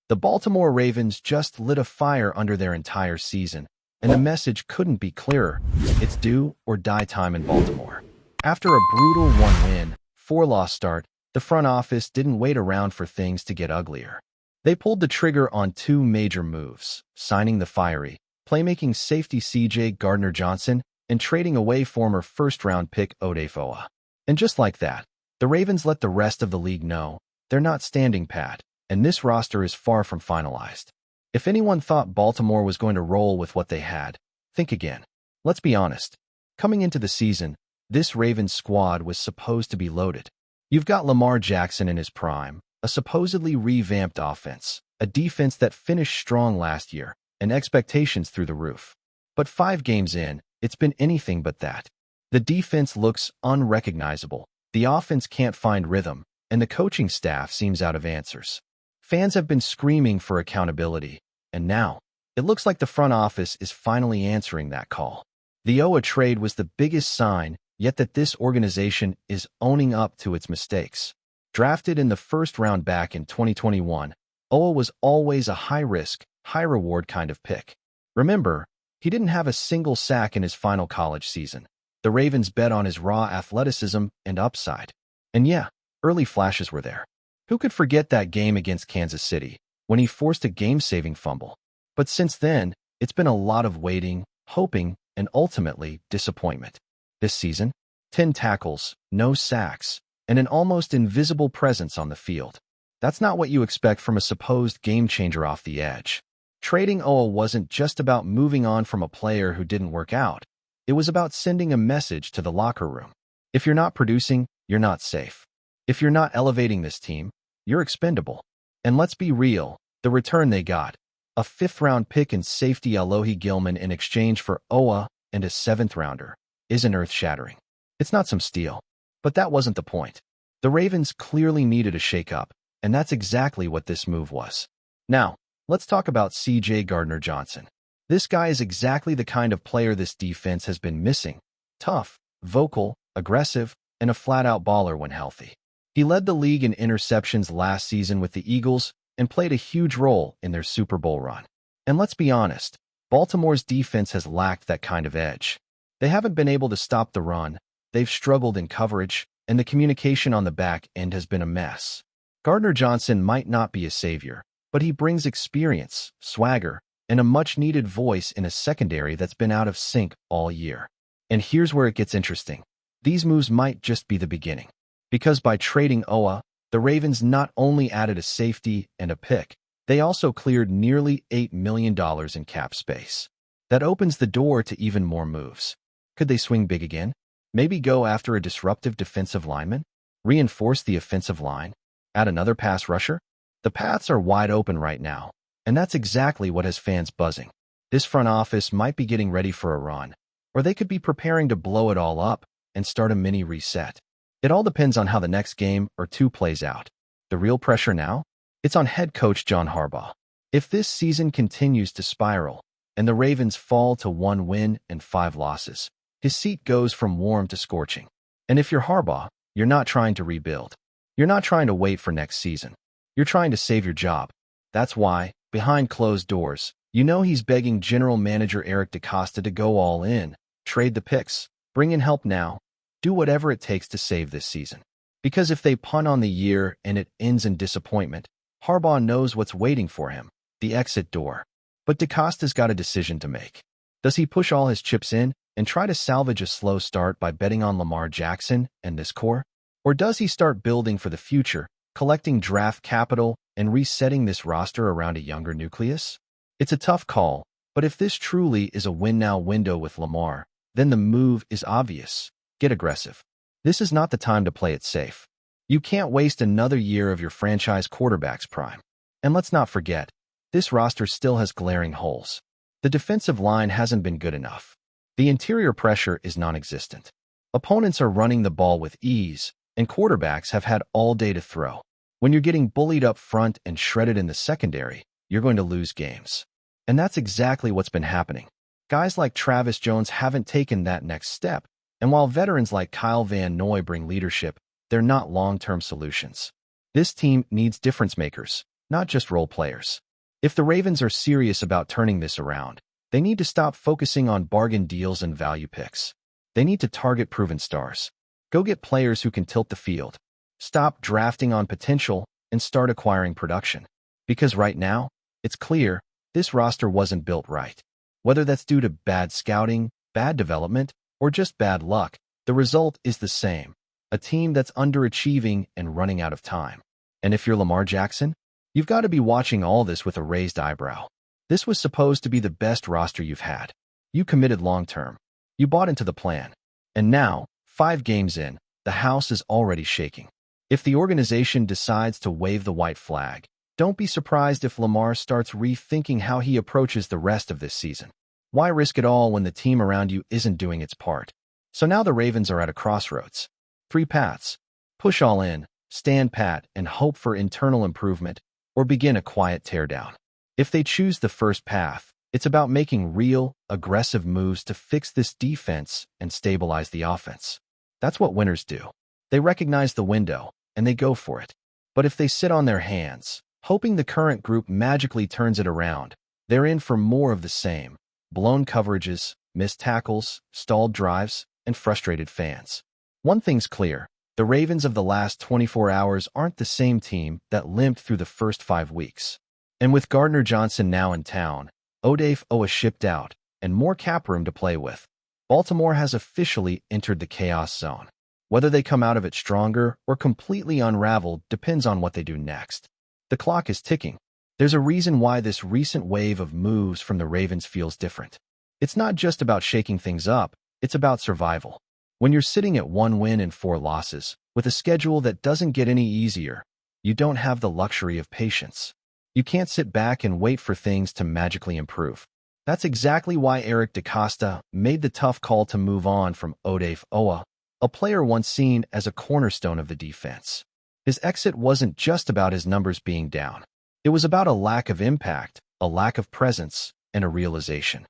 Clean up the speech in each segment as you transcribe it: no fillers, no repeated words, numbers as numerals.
The Baltimore Ravens just lit a fire under their entire season, and the message couldn't be clearer. It's do or die time in Baltimore. After a brutal 1-win, 4-loss start, the front office didn't wait around for things to get uglier. They pulled the trigger on two major moves, signing the fiery, playmaking safety C.J. Gardner-Johnson and trading away former first-round pick Odafe. And just like that, the Ravens let the rest of the league know they're not standing pat, and this roster is far from finalized. If anyone thought Baltimore was going to roll with what they had, think again. Let's be honest. Coming into the season, this Ravens squad was supposed to be loaded. You've got Lamar Jackson in his prime, a supposedly revamped offense, a defense that finished strong last year, and expectations through the roof. But 5 games in, it's been anything but that. The defense looks unrecognizable, the offense can't find rhythm, and the coaching staff seems out of answers. Fans have been screaming for accountability, and now, it looks like the front office is finally answering that call. The Owa trade was the biggest sign yet that this organization is owning up to its mistakes. Drafted in the first round back in 2021, Owa was always a high-risk, high-reward kind of pick. Remember, he didn't have a single sack in his final college season. The Ravens bet on his raw athleticism and upside. And yeah, early flashes were there. Who could forget that game against Kansas City, when he forced a game-saving fumble? But since then, it's been a lot of waiting, hoping, and ultimately disappointment. This season, 10 tackles, no sacks, and an almost invisible presence on the field. That's not what you expect from a supposed game-changer off the edge. Trading Owa wasn't just about moving on from a player who didn't work out. It was about sending a message to the locker room. If you're not producing, you're not safe. If you're not elevating this team, you're expendable. And let's be real, the return they got, a 5th-round pick and safety Alohi Gilman in exchange for Owa and a 7th-rounder, isn't earth-shattering. It's not some steal. But that wasn't the point. The Ravens clearly needed a shake-up, and that's exactly what this move was. Now, let's talk about C.J. Gardner-Johnson. This guy is exactly the kind of player this defense has been missing. Tough, vocal, aggressive, and a flat-out baller when healthy. He led the league in interceptions last season with the Eagles and played a huge role in their Super Bowl run. And let's be honest, Baltimore's defense has lacked that kind of edge. They haven't been able to stop the run, they've struggled in coverage, and the communication on the back end has been a mess. Gardner-Johnson might not be a savior, but he brings experience, swagger, and a much-needed voice in a secondary that's been out of sync all year. And here's where it gets interesting. These moves might just be the beginning. Because by trading Owa, the Ravens not only added a safety and a pick, they also cleared nearly $8 million in cap space. That opens the door to even more moves. Could they swing big again? Maybe go after a disruptive defensive lineman? Reinforce the offensive line? Add another pass rusher? The paths are wide open right now, and that's exactly what has fans buzzing. This front office might be getting ready for a run, or they could be preparing to blow it all up and start a mini reset. It all depends on how the next game or 2 plays out. The real pressure now? It's on head coach John Harbaugh. If this season continues to spiral, and the Ravens fall to 1 win and 5 losses, his seat goes from warm to scorching. And if you're Harbaugh, you're not trying to rebuild. You're not trying to wait for next season. You're trying to save your job. That's why, behind closed doors, you know he's begging General Manager Eric DeCosta to go all in, trade the picks, bring in help now, do whatever it takes to save this season. Because if they punt on the year and it ends in disappointment, Harbaugh knows what's waiting for him, the exit door. But DeCosta's got a decision to make. Does he push all his chips in and try to salvage a slow start by betting on Lamar Jackson and this core? Or does he start building for the future, collecting draft capital and resetting this roster around a younger nucleus? It's a tough call, but if this truly is a win-now window with Lamar, then the move is obvious. Get aggressive. This is not the time to play it safe. You can't waste another year of your franchise quarterback's prime. And let's not forget, this roster still has glaring holes. The defensive line hasn't been good enough. The interior pressure is non-existent. Opponents are running the ball with ease, and quarterbacks have had all day to throw. When you're getting bullied up front and shredded in the secondary, you're going to lose games. And that's exactly what's been happening. Guys like Travis Jones haven't taken that next step, and while veterans like Kyle Van Noy bring leadership, they're not long-term solutions. This team needs difference makers, not just role players. If the Ravens are serious about turning this around, they need to stop focusing on bargain deals and value picks. They need to target proven stars. Go get players who can tilt the field. Stop drafting on potential and start acquiring production. Because right now, it's clear this roster wasn't built right. Whether that's due to bad scouting, bad development, or just bad luck, the result is the same. A team that's underachieving and running out of time. And if you're Lamar Jackson, you've got to be watching all this with a raised eyebrow. This was supposed to be the best roster you've had. You committed long-term. You bought into the plan. And now, 5 games in, the house is already shaking. If the organization decides to wave the white flag, don't be surprised if Lamar starts rethinking how he approaches the rest of this season. Why risk it all when the team around you isn't doing its part? So now the Ravens are at a crossroads. 3 paths. Push all in, stand pat, and hope for internal improvement, or begin a quiet teardown. If they choose the first path, it's about making real, aggressive moves to fix this defense and stabilize the offense. That's what winners do. They recognize the window, and they go for it. But if they sit on their hands, hoping the current group magically turns it around, they're in for more of the same. Blown coverages, missed tackles, stalled drives, and frustrated fans. One thing's clear. The Ravens of the last 24 hours aren't the same team that limped through the first 5 weeks. And with Gardner Johnson now in town, Odafe Oweh shipped out, and more cap room to play with, Baltimore has officially entered the chaos zone. Whether they come out of it stronger or completely unraveled depends on what they do next. The clock is ticking. There's a reason why this recent wave of moves from the Ravens feels different. It's not just about shaking things up, it's about survival. When you're sitting at 1 win and 4 losses, with a schedule that doesn't get any easier, you don't have the luxury of patience. You can't sit back and wait for things to magically improve. That's exactly why Eric DeCosta made the tough call to move on from Odafe Oweh, a player once seen as a cornerstone of the defense. His exit wasn't just about his numbers being down. It was about a lack of impact, a lack of presence, and a realization.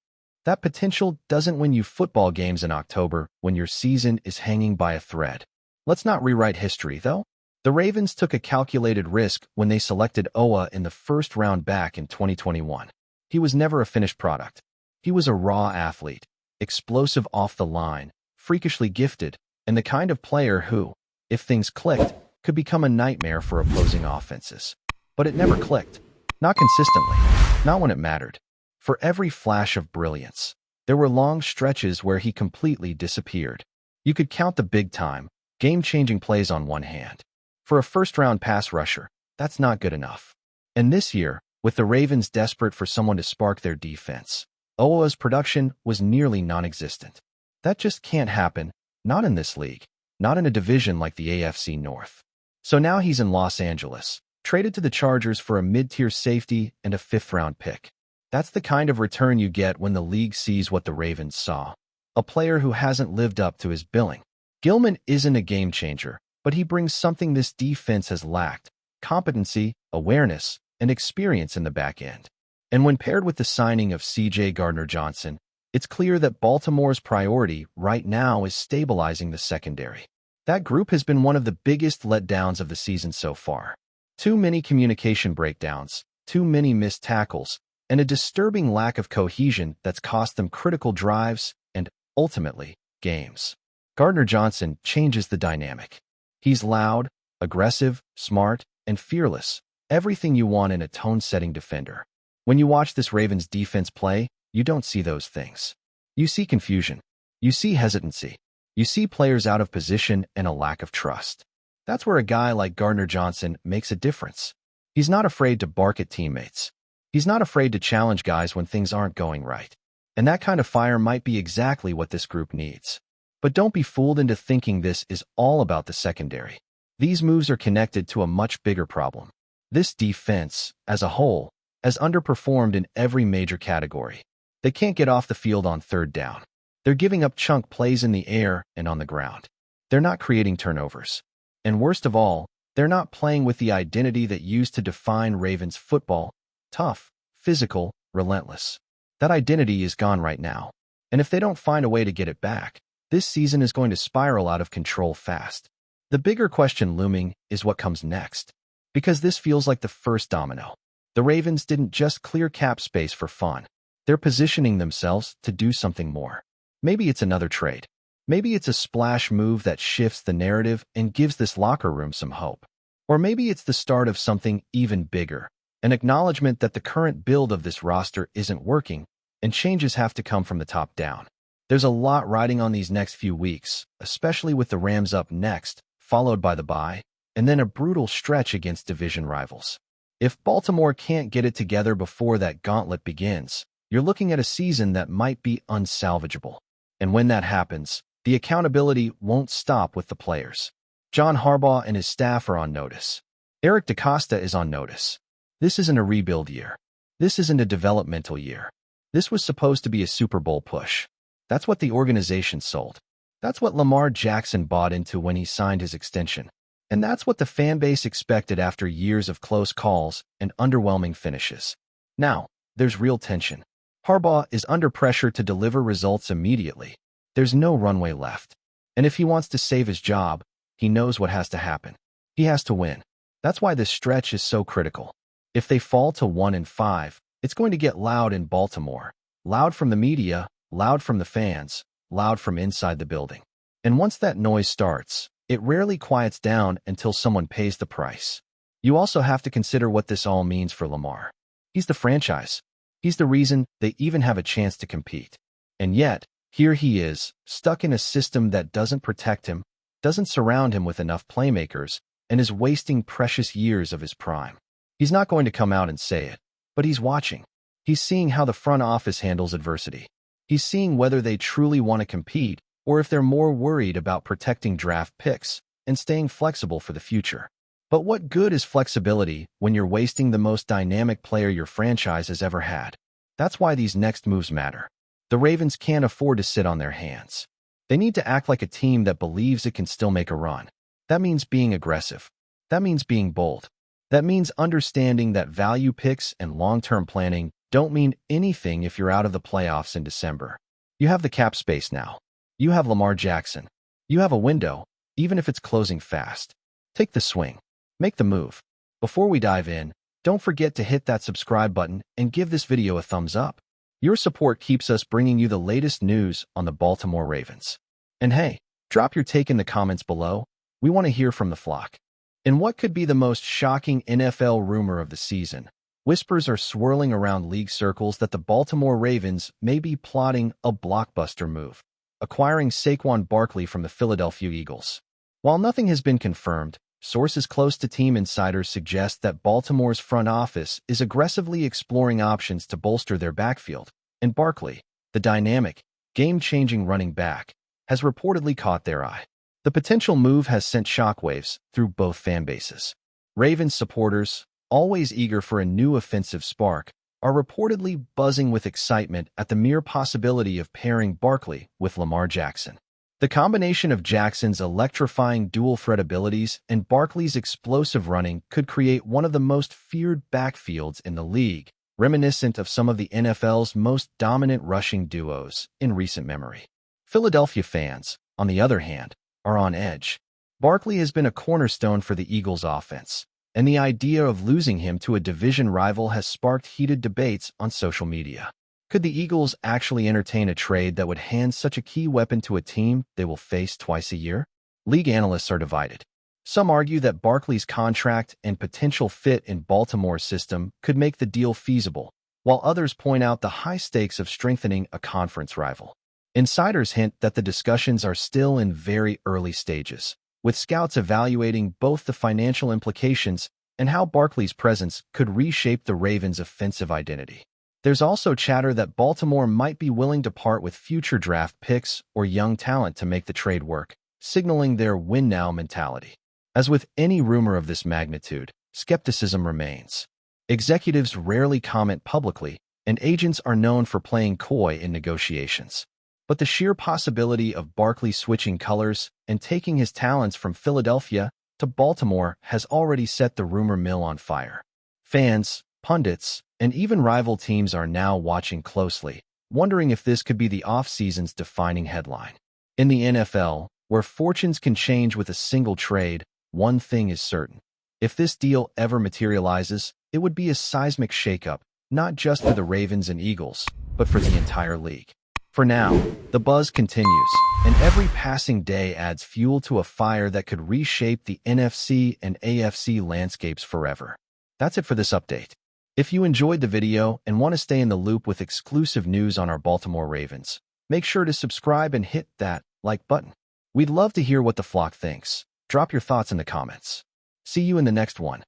That potential doesn't win you football games in October when your season is hanging by a thread. Let's not rewrite history, though. The Ravens took a calculated risk when they selected Oweh in the first round back in 2021. He was never a finished product. He was a raw athlete, explosive off the line, freakishly gifted, and the kind of player who, if things clicked, could become a nightmare for opposing offenses. But it never clicked. Not consistently. Not when it mattered. For every flash of brilliance, there were long stretches where he completely disappeared. You could count the big-time, game-changing plays on one hand. For a first-round pass rusher, that's not good enough. And this year, with the Ravens desperate for someone to spark their defense, Oweh's production was nearly non-existent. That just can't happen, not in this league, not in a division like the AFC North. So now he's in Los Angeles, traded to the Chargers for a mid-tier safety and a 5th-round pick. That's the kind of return you get when the league sees what the Ravens saw. A player who hasn't lived up to his billing. Gilman isn't a game-changer, but he brings something this defense has lacked: competency, awareness, and experience in the back end. And when paired with the signing of C.J. Gardner-Johnson, it's clear that Baltimore's priority right now is stabilizing the secondary. That group has been one of the biggest letdowns of the season so far. Too many communication breakdowns, too many missed tackles, and a disturbing lack of cohesion that's cost them critical drives and, ultimately, games. Gardner-Johnson changes the dynamic. He's loud, aggressive, smart, and fearless, everything you want in a tone-setting defender. When you watch this Ravens defense play, you don't see those things. You see confusion. You see hesitancy. You see players out of position and a lack of trust. That's where a guy like Gardner-Johnson makes a difference. He's not afraid to bark at teammates. He's not afraid to challenge guys when things aren't going right. And that kind of fire might be exactly what this group needs. But don't be fooled into thinking this is all about the secondary. These moves are connected to a much bigger problem. This defense, as a whole, has underperformed in every major category. They can't get off the field on 3rd down. They're giving up chunk plays in the air and on the ground. They're not creating turnovers. And worst of all, they're not playing with the identity that used to define Ravens football: tough, physical, relentless. That identity is gone right now. And if they don't find a way to get it back, this season is going to spiral out of control fast. The bigger question looming is what comes next. Because this feels like the first domino. The Ravens didn't just clear cap space for fun. They're positioning themselves to do something more. Maybe it's another trade. Maybe it's a splash move that shifts the narrative and gives this locker room some hope. Or maybe it's the start of something even bigger, an acknowledgement that the current build of this roster isn't working, and changes have to come from the top down. There's a lot riding on these next few weeks, especially with the Rams up next, followed by the bye, and then a brutal stretch against division rivals. If Baltimore can't get it together before that gauntlet begins, you're looking at a season that might be unsalvageable. And when that happens, the accountability won't stop with the players. John Harbaugh and his staff are on notice. Eric DeCosta is on notice. This isn't a rebuild year. This isn't a developmental year. This was supposed to be a Super Bowl push. That's what the organization sold. That's what Lamar Jackson bought into when he signed his extension. And that's what the fan base expected after years of close calls and underwhelming finishes. Now, there's real tension. Harbaugh is under pressure to deliver results immediately. There's no runway left. And if he wants to save his job, he knows what has to happen. He has to win. That's why this stretch is so critical. If they fall to 1-5, it's going to get loud in Baltimore. Loud from the media, loud from the fans, loud from inside the building. And once that noise starts, it rarely quiets down until someone pays the price. You also have to consider what this all means for Lamar. He's the franchise. He's the reason they even have a chance to compete. And yet, here he is, stuck in a system that doesn't protect him, doesn't surround him with enough playmakers, and is wasting precious years of his prime. He's not going to come out and say it, but he's watching. He's seeing how the front office handles adversity. He's seeing whether they truly want to compete or if they're more worried about protecting draft picks and staying flexible for the future. But what good is flexibility when you're wasting the most dynamic player your franchise has ever had? That's why these next moves matter. The Ravens can't afford to sit on their hands. They need to act like a team that believes it can still make a run. That means being aggressive. That means being bold. That means understanding that value picks and long-term planning don't mean anything if you're out of the playoffs in December. You have the cap space now. You have Lamar Jackson. You have a window, even if it's closing fast. Take the swing. Make the move. Before we dive in, don't forget to hit that subscribe button and give this video a thumbs up. Your support keeps us bringing you the latest news on the Baltimore Ravens. And hey, drop your take in the comments below. We want to hear from the flock. In what could be the most shocking NFL rumor of the season, whispers are swirling around league circles that the Baltimore Ravens may be plotting a blockbuster move, acquiring SAQUON Barkley from the Philadelphia Eagles. While nothing has been confirmed, sources close to team insiders suggest that Baltimore's front office is aggressively exploring options to bolster their backfield, and Barkley, the dynamic, game-changing running back, has reportedly caught their eye. The potential move has sent shockwaves through both fan bases. Ravens supporters, always eager for a new offensive spark, are reportedly buzzing with excitement at the mere possibility of pairing Barkley with Lamar Jackson. The combination of Jackson's electrifying dual-threat abilities and Barkley's explosive running could create one of the most feared backfields in the league, reminiscent of some of the NFL's most dominant rushing duos in recent memory. Philadelphia fans, on the other hand, are on edge. Barkley has been a cornerstone for the Eagles' offense, and the idea of losing him to a division rival has sparked heated debates on social media. Could the Eagles actually entertain a trade that would hand such a key weapon to a team they will face twice a year? League analysts are divided. Some argue that Barkley's contract and potential fit in Baltimore's system could make the deal feasible, while others point out the high stakes of strengthening a conference rival. Insiders hint that the discussions are still in very early stages, with scouts evaluating both the financial implications and how Barkley's presence could reshape the Ravens' offensive identity. There's also chatter that Baltimore might be willing to part with future draft picks or young talent to make the trade work, signaling their win-now mentality. As with any rumor of this magnitude, skepticism remains. Executives rarely comment publicly, and agents are known for playing coy in negotiations. But the sheer possibility of Barkley switching colors and taking his talents from Philadelphia to Baltimore has already set the rumor mill on fire. Fans, pundits, and even rival teams are now watching closely, wondering if this could be the offseason's defining headline. In the NFL, where fortunes can change with a single trade, one thing is certain. If this deal ever materializes, it would be a seismic shakeup, not just for the Ravens and Eagles, but for the entire league. For now, the buzz continues, and every passing day adds fuel to a fire that could reshape the NFC and AFC landscapes forever. That's it for this update. If you enjoyed the video and want to stay in the loop with exclusive news on our Baltimore Ravens, make sure to subscribe and hit that like button. We'd love to hear what the flock thinks. Drop your thoughts in the comments. See you in the next one.